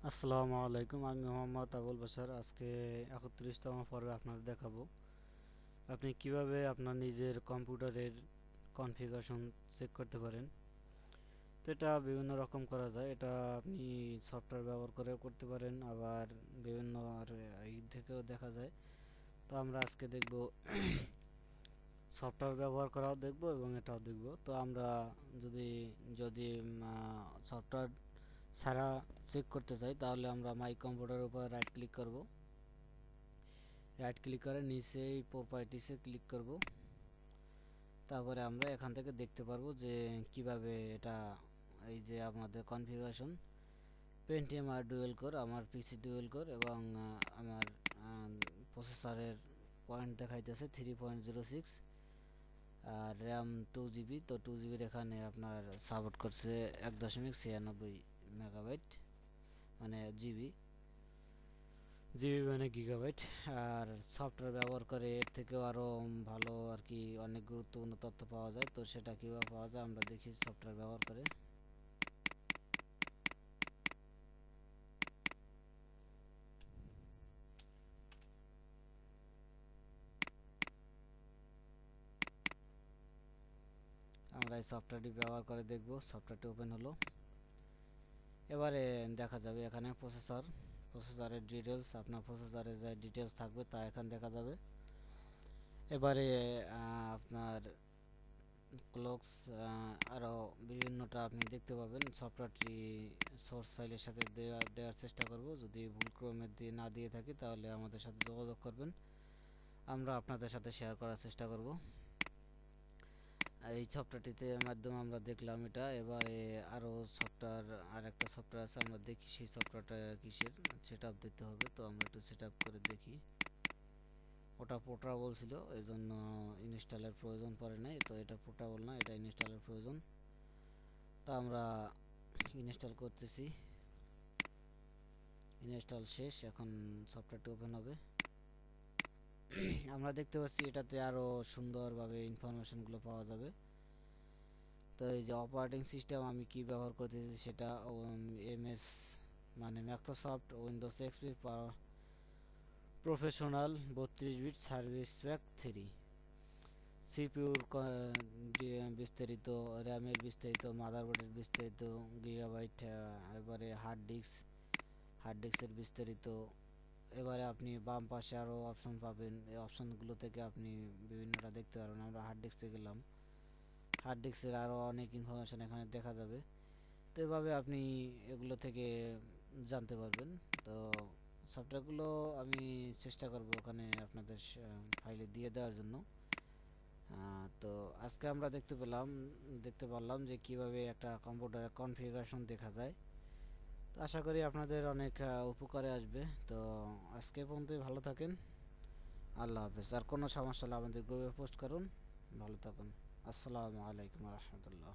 আসসালামু আলাইকুম, আমি মোহাম্মদ আবুল বাশার। আজকে 31তম পর্বে আপনাদের দেখাবো আপনি কিভাবে আপনার নিজের কম্পিউটারের কনফিগারেশন চেক করতে পারেন। তো এটা বিভিন্ন রকম করা যায়। এটা আপনি সফটওয়্যার ব্যবহার করেও করতে পারেন, আবার বিভিন্ন আর এই থেকেও দেখা যায়। তো আমরা আজকে দেখব সফটওয়্যার ব্যবহার করাও দেখব এবং এটাও দেখব। তো আমরা যদি যদি সফটওয়্যার ছাড়া চেক করতে চাই, তাহলে আমরা মাই কম্পিউটারের উপর রাইট ক্লিক করব। রাইট ক্লিক করে নিচে এই প্রপার্টিসে ক্লিক করব। তারপরে আমরা এখান থেকে দেখতে পারবো যে কিভাবে এটা, এই যে আমাদের কনফিগারেশন পেন্টিয়াম আর ডুয়েল কোর, আমার পিসি ডুয়েল কোর এবং আমার প্রসেসরের পয়েন্ট দেখাইতেছে 3.06 আর র্যাম 2 জিবি। তো 2 জিবির এখানে আপনার সাপোর্ট করছে 1.96 মেগাবাইট, মানে জিবি। জিবি মানে গিগাবাইট। আর সফটওয়্যার ব্যবহার করে এর থেকেও আরও ভালো আর কি অনেক গুরুত্বপূর্ণ তথ্য পাওয়া যায়। তো সেটা কীভাবে পাওয়া যায় আমরা দেখি সফটওয়্যার ব্যবহার করে। আমরা এই সফটওয়্যারটি ব্যবহার করে দেখব। সফটওয়্যারটি ওপেন হলো। এবারে দেখা যাবে এখানে প্রসেসরের ডিটেলস, আপনার প্রসেসরের যে ডিটেলস থাকবে তা এখানে দেখা যাবে। এবারে আপনার ক্লকস আরও বিভিন্নটা আপনি দেখতে পাবেন। সফটওয়্যারটি সোর্স ফাইলের সাথে দেওয়ার চেষ্টা করব। যদি ভুল ক্রমে না দিয়ে থাকি তাহলে আমাদের সাথে যোগাযোগ করবেন, আমরা আপনাদের সাথে শেয়ার করার চেষ্টা করব। এই সফটওয়্যারটিতে মাধ্যমে আমরা দেখলাম এটা। এবারে আরও সফটওয়্যার, আর একটা সফটওয়্যার আছে, আমরা দেখি সেই সফটওয়্যারটা কিসের। সেট আপ দিতে হবে, তো আমরা একটু সেট আপ করে দেখি। ওটা পোর্টেবল ছিল, এই জন্য ইনস্টলের প্রয়োজন পড়ে নাই। তো এটা পোর্টেবল না, এটা ইনস্টলের প্রয়োজন। তো আমরা ইনস্টল করতেছি। ইনস্টল শেষ, এখন সফটওয়্যারটি ওপেন হবে। আমরা দেখতে পাচ্ছি এটাতে আরও সুন্দরভাবে ইনফরমেশনগুলো পাওয়া যাবে। তো এই যে অপারেটিং সিস্টেম আমি কি ব্যবহার করতেছি সেটা এমএস মানে Microsoft Windows XP professional 32 bit service pack 3, সিপিউর বিস্তারিত, র্যামের বিস্তারিত, মাদারবোর্ডের বিস্তারিত, গিগাবাইট, এবারে হার্ড ডিস্কের বিস্তারিত। এবারে আপনি বাম পাশে আরও অপশন পাবেন, এই অপশনগুলো থেকে আপনি বিভিন্নটা দেখতে পারবেন। আমরা হার্ড ডিস্কে গেলাম, হার্ড ডিস্কের আরও অনেক ইনফরমেশান এখানে দেখা যাবে। তো এভাবে আপনি এগুলো থেকে জানতে পারবেন। তো সফটওয়্যারগুলো আমি চেষ্টা করব ওখানে আপনাদের ফাইলে দিয়ে দেওয়ার জন্য। তো আজকে আমরা দেখতে পারলাম যে কিভাবে একটা কম্পিউটারের কনফিগারেশন দেখা যায়। তো আশা করি আপনাদের অনেক উপকারে আসবে। তো আজকে পর্যন্তই, ভালো থাকেন, আল্লাহ হাফেজ। আর কোনো সমস্যা হলে আমাদের গ্রুপে পোস্ট করুন। ভালো থাকুন। আসসালামু আলাইকুম রহমতুল্লাহ।